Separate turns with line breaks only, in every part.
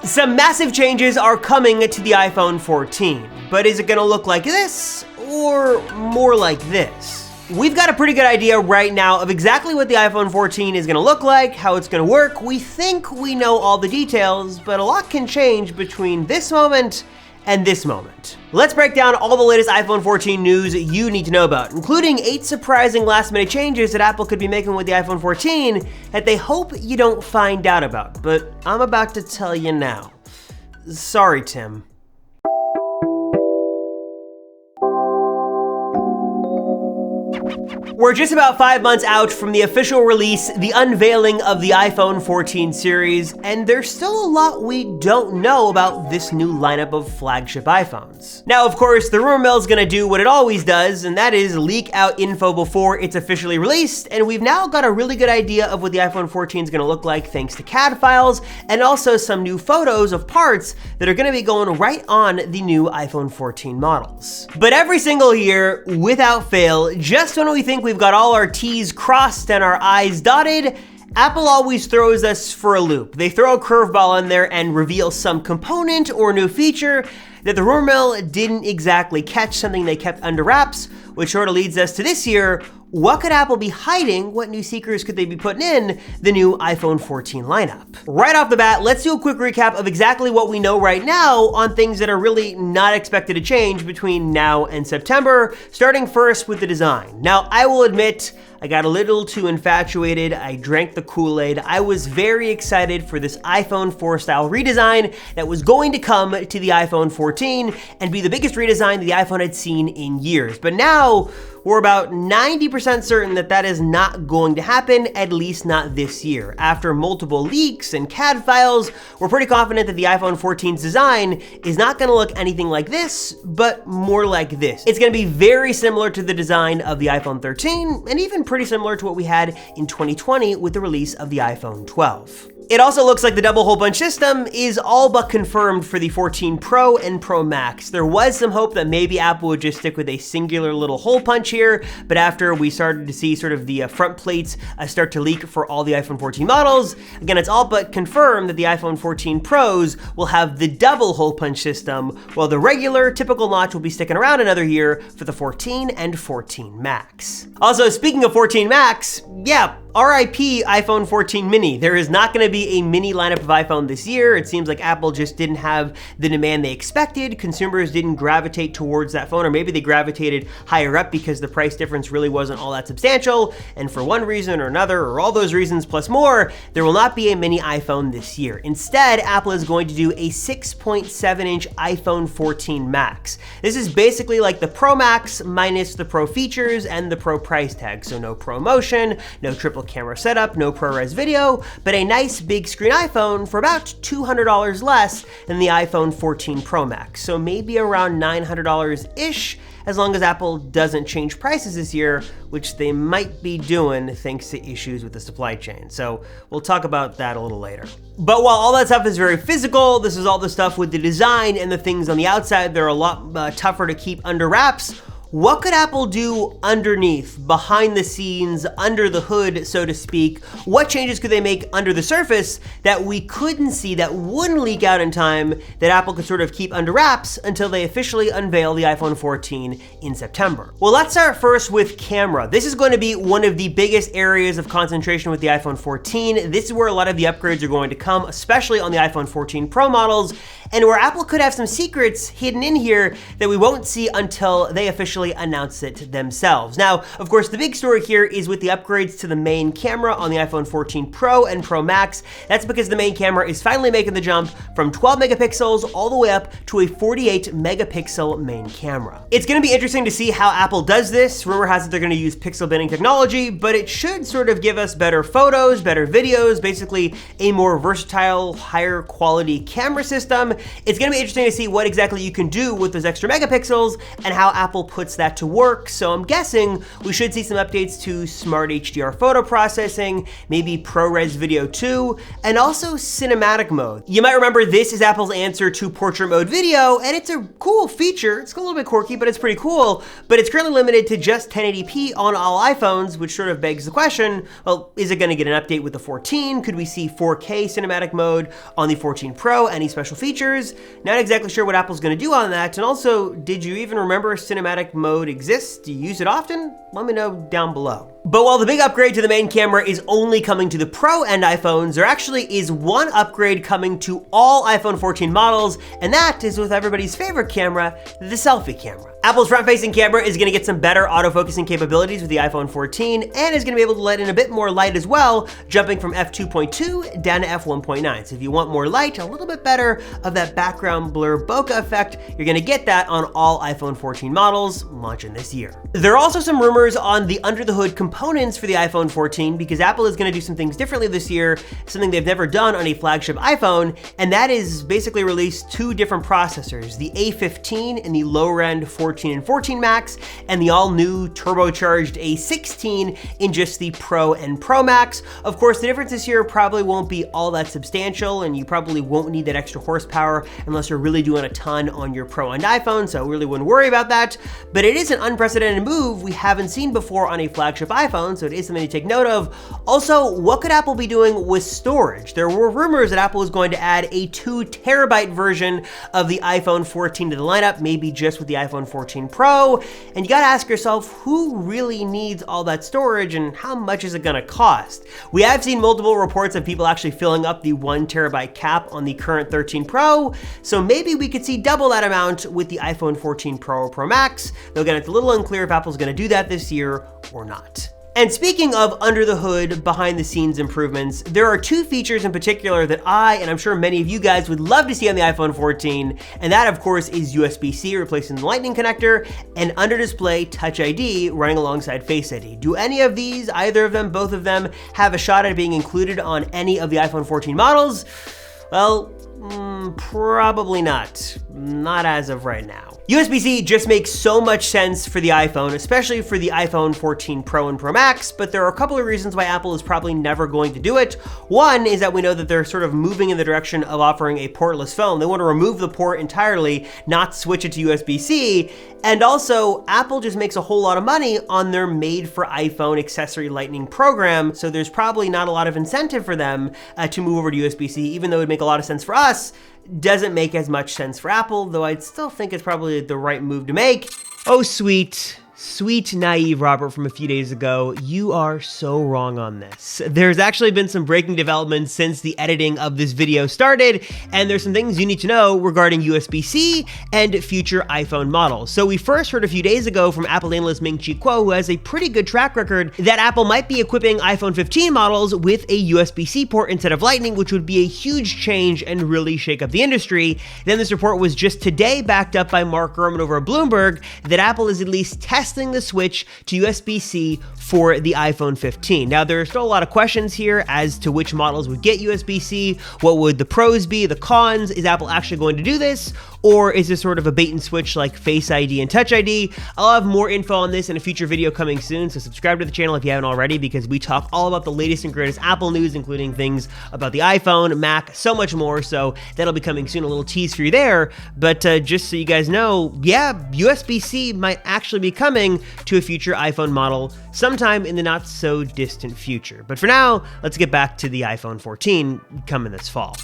Some massive changes are coming to the iPhone 14, but is it gonna look like this or more like this? We've got a pretty good idea right now of exactly what the iPhone 14 is gonna look like, how it's gonna work. We think we know all the details, but a lot can change between this moment and this moment. Let's break down all the latest iPhone 14 news you need to know about, including 8 surprising last-minute changes that Apple could be making with the iPhone 14 that they hope you don't find out about, but I'm about to tell you now. Sorry, Tim. We're just about 5 months out from the official release, the unveiling of the iPhone 14 series, and there's still a lot we don't know about this new lineup of flagship iPhones. Now, of course, the rumor mill's gonna do what it always does, and that is leak out info before it's officially released, and we've now got a really good idea of what the iPhone 14 is gonna look like thanks to CAD files, and also some new photos of parts that are gonna be going right on the new iPhone 14 models. But every single year, without fail, just when we think we've got all our T's crossed and our I's dotted, Apple always throws us for a loop. They throw a curveball in there and reveal some component or new feature that the rumor mill didn't exactly catch, something they kept under wraps, which sort of leads us to this year. What could Apple be hiding? What new secrets could they be putting in the new iPhone 14 lineup? Right off the bat, let's do a quick recap of exactly what we know right now on things that are really not expected to change between now and September, starting first with the design. Now, I will admit, I got a little too infatuated. I drank the Kool-Aid. I was very excited for this iPhone 4 style redesign that was going to come to the iPhone 14 and be the biggest redesign that the iPhone had seen in years. But now, we're about 90% certain that that is not going to happen, at least not this year. After multiple leaks and CAD files, we're pretty confident that the iPhone 14's design is not gonna look anything like this, but more like this. It's gonna be very similar to the design of the iPhone 13, and even pretty similar to what we had in 2020 with the release of the iPhone 12. It also looks like the double hole punch system is all but confirmed for the 14 Pro and Pro Max. There was some hope that maybe Apple would just stick with a singular little hole punch here, but after we started to see sort of the front plates start to leak for all the iPhone 14 models, again, it's all but confirmed that the iPhone 14 Pros will have the double hole punch system, while the regular, typical notch will be sticking around another year for the 14 and 14 Max. Also, speaking of 14 Max, yeah, RIP iPhone 14 mini. There is not gonna be a mini lineup of iPhone this year. It seems like Apple just didn't have the demand they expected. Consumers didn't gravitate towards that phone, or maybe they gravitated higher up because the price difference really wasn't all that substantial. And for one reason or another, or all those reasons plus more, there will not be a mini iPhone this year. Instead, Apple is going to do a 6.7-inch iPhone 14 Max. This is basically like the Pro Max minus the Pro features and the Pro price tag. So no Pro Motion, no triple camera setup, no ProRes video, but a nice big screen iPhone for about $200 less than the iPhone 14 Pro Max. So maybe around $900-ish, as long as Apple doesn't change prices this year, which they might be doing thanks to issues with the supply chain. So we'll talk about that a little later. But while all that stuff is very physical, this is all the stuff with the design and the things on the outside that are a lot tougher to keep under wraps. What could Apple do underneath, behind the scenes, under the hood, so to speak? What changes could they make under the surface that we couldn't see, that wouldn't leak out in time, that Apple could sort of keep under wraps until they officially unveil the iPhone 14 in September? Well, let's start first with camera. This is going to be one of the biggest areas of concentration with the iPhone 14. This is where a lot of the upgrades are going to come, especially on the iPhone 14 Pro models, and where Apple could have some secrets hidden in here that we won't see until they officially announce it themselves. Now, of course, the big story here is with the upgrades to the main camera on the iPhone 14 Pro and Pro Max. That's because the main camera is finally making the jump from 12 megapixels all the way up to a 48 megapixel main camera. It's gonna be interesting to see how Apple does this. Rumor has it they're gonna use pixel binning technology, but it should sort of give us better photos, better videos, basically a more versatile, higher quality camera system. It's gonna be interesting to see what exactly you can do with those extra megapixels and how Apple puts puts that to work, so I'm guessing we should see some updates to Smart HDR photo processing, maybe ProRes Video 2, and also cinematic mode. You might remember this is Apple's answer to portrait mode video, and it's a cool feature. It's a little bit quirky, but it's pretty cool, but it's currently limited to just 1080p on all iPhones, which sort of begs the question, well, is it gonna get an update with the 14? Could we see 4K cinematic mode on the 14 Pro? Any special features? Not exactly sure what Apple's gonna do on that, and also, did you even remember cinematic mode exists? Do you use it often? Let me know down below. But while the big upgrade to the main camera is only coming to the Pro end iPhones, there actually is one upgrade coming to all iPhone 14 models, and that is with everybody's favorite camera, the selfie camera. Apple's front-facing camera is gonna get some better autofocusing capabilities with the iPhone 14, and is gonna be able to let in a bit more light as well, jumping from f2.2 down to f1.9. So if you want more light, a little bit better of that background blur bokeh effect, you're gonna get that on all iPhone 14 models launching this year. There are also some rumors on the under-the-hood components for the iPhone 14 because Apple is gonna do some things differently this year, something they've never done on a flagship iPhone, and that is basically release two different processors, the A15 and the lower-end 14 and 14 Max, and the all-new turbocharged A16 in just the Pro and Pro Max. Of course, the differences here probably won't be all that substantial, and you probably won't need that extra horsepower unless you're really doing a ton on your Pro and iPhone, so I really wouldn't worry about that. But it is an unprecedented move we haven't seen before on a flagship iPhone, so it is something to take note of. Also, what could Apple be doing with storage? There were rumors that Apple was going to add a 2 terabyte version of the iPhone 14 to the lineup, maybe just with the iPhone 14 Pro, and you gotta ask yourself, who really needs all that storage and how much is it gonna cost? We have seen multiple reports of people actually filling up the 1 terabyte cap on the current 13 Pro, so maybe we could see double that amount with the iPhone 14 Pro or Pro Max, though again, it's a little unclear if Apple's gonna do that this year or not. And speaking of under the hood, behind the scenes improvements, there are two features in particular that and I'm sure many of you guys would love to see on the iPhone 14, and that of course is USB-C replacing the Lightning connector and under display Touch ID running alongside Face ID. Do any of these, either of them, both of them, have a shot at being included on any of the iPhone 14 models? Well, probably not. Not as of right now. USB-C just makes so much sense for the iPhone, especially for the iPhone 14 Pro and Pro Max, but there are a couple of reasons why Apple is probably never going to do it. One is that we know that they're sort of moving in the direction of offering a portless phone. They want to remove the port entirely, not switch it to USB-C, and also Apple just makes a whole lot of money on their made for iPhone accessory Lightning program, so there's probably not a lot of incentive for them to move over to USB-C, even though it would make a lot of sense for us. Doesn't make as much sense for Apple, though I'd still think it's probably the right move to make. Oh, sweet naive Robert from a few days ago, you are so wrong on this. There's actually been some breaking developments since the editing of this video started, and there's some things you need to know regarding USB-C and future iPhone models. So we first heard a few days ago from Apple analyst Ming-Chi Kuo, who has a pretty good track record, that Apple might be equipping iPhone 15 models with a USB-C port instead of Lightning, which would be a huge change and really shake up the industry. Then this report was just today backed up by Mark Gurman over at Bloomberg that Apple is at least testing the switch to USB-C for the iPhone 15. Now, there are still a lot of questions here as to which models would get USB-C. What would the pros be, the cons? Is Apple actually going to do this? Or is this sort of a bait and switch like Face ID and Touch ID? I'll have more info on this in a future video coming soon, so subscribe to the channel if you haven't already, because we talk all about the latest and greatest Apple news, including things about the iPhone, Mac, so much more, so that'll be coming soon, a little tease for you there. But just so you guys know, yeah, USB-C might actually be coming to a future iPhone model sometime in the not so distant future. But for now, let's get back to the iPhone 14 coming this fall.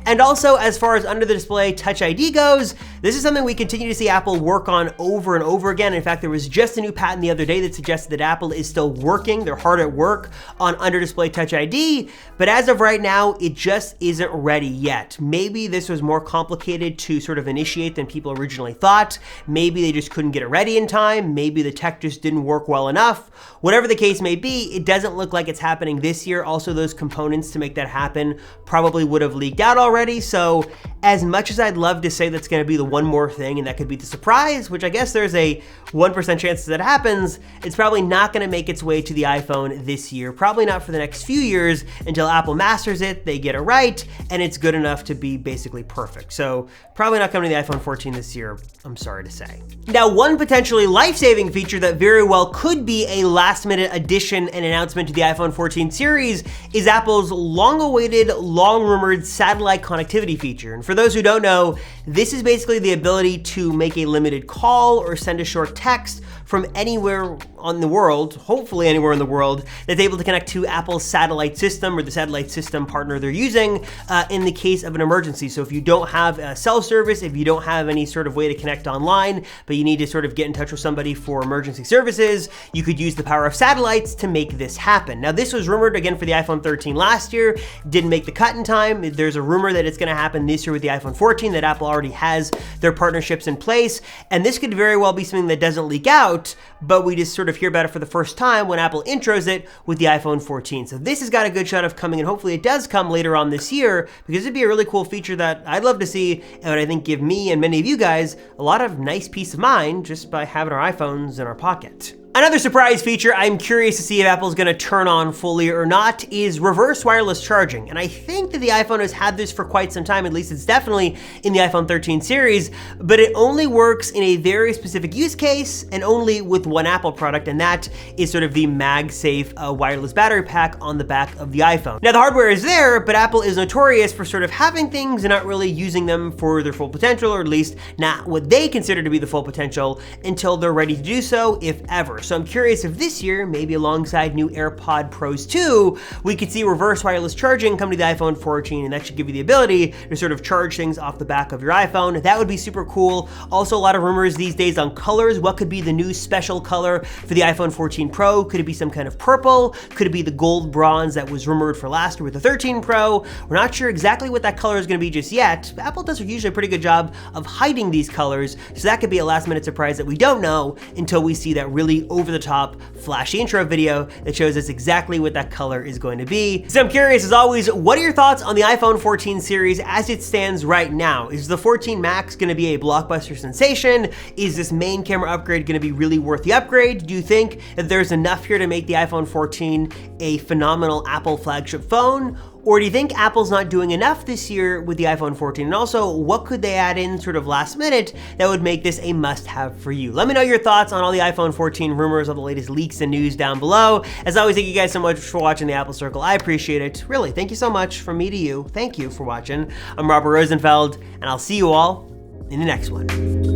And also, as far as under the display Touch ID goes, this is something we continue to see Apple work on over and over again. In fact, there was just a new patent the other day that suggested that Apple is still working, they're hard at work on under display Touch ID, but as of right now, it just isn't ready yet. Maybe this was more complicated to sort of initiate than people originally thought. Maybe they just couldn't get it ready in time. Maybe the tech just didn't work well enough. Whatever the case may be, it doesn't look like it's happening this year. Also, those components to make that happen probably would have leaked out already. So as much as I'd love to say that's going to be the one more thing, and that could be the surprise, which I guess there's a 1% chance that happens. It's probably not gonna make its way to the iPhone this year, probably not for the next few years until Apple masters it, they get it right, and it's good enough to be basically perfect. So probably not coming to the iPhone 14 this year, I'm sorry to say. Now, one potentially life-saving feature that very well could be a last-minute addition and announcement to the iPhone 14 series is Apple's long-awaited, long-rumored satellite connectivity feature. And for those who don't know, this is basically the ability to make a limited call or send a short text from anywhere on the world, hopefully anywhere in the world, that's able to connect to Apple's satellite system or the satellite system partner they're using in the case of an emergency. So if you don't have a cell service, if you don't have any sort of way to connect online, but you need to sort of get in touch with somebody for emergency services, you could use the power of satellites to make this happen. Now, this was rumored again for the iPhone 13 last year, didn't make the cut in time. There's a rumor that it's gonna happen this year with the iPhone 14, that Apple already has their partnerships in place, and this could very well be something that doesn't leak out, but we just sort of hear about it for the first time when Apple intros it with the iPhone 14. So this has got a good shot of coming, and hopefully it does come later on this year, because it'd be a really cool feature that I'd love to see, and would I think give me and many of you guys a lot of nice peace of mind just by having our iPhones in our pocket. Another surprise feature I'm curious to see if Apple's gonna turn on fully or not is reverse wireless charging. And I think that the iPhone has had this for quite some time, at least it's definitely in the iPhone 13 series, but it only works in a very specific use case and only with one Apple product, and that is sort of the MagSafe wireless battery pack on the back of the iPhone. Now, the hardware is there, but Apple is notorious for sort of having things and not really using them for their full potential, or at least not what they consider to be the full potential until they're ready to do so, if ever. So I'm curious if this year, maybe alongside new AirPod Pros 2, we could see reverse wireless charging come to the iPhone 14, and that should give you the ability to sort of charge things off the back of your iPhone. That would be super cool. Also, a lot of rumors these days on colors. What could be the new special color for the iPhone 14 Pro? Could it be some kind of purple? Could it be the gold bronze that was rumored for last year with the 13 Pro? We're not sure exactly what that color is going to be just yet. Apple does usually a pretty good job of hiding these colors, so that could be a last-minute surprise that we don't know until we see that really over-the-top, flashy intro video that shows us exactly what that color is going to be. So I'm curious, as always, what are your thoughts on the iPhone 14 series as it stands right now? Is the 14 Max going to be a blockbuster sensation? Is this main camera upgrade going to be really worth the upgrade? Do you think that there's enough here to make the iPhone 14 a phenomenal Apple flagship phone? Or do you think Apple's not doing enough this year with the iPhone 14? And also, what could they add in sort of last minute that would make this a must-have for you? Let me know your thoughts on all the iPhone 14 rumors, all the latest leaks and news down below. As always, thank you guys so much for watching the Apple Circle. I appreciate it. Really, thank you so much from me to you. Thank you for watching. I'm Robert Rosenfeld, and I'll see you all in the next one.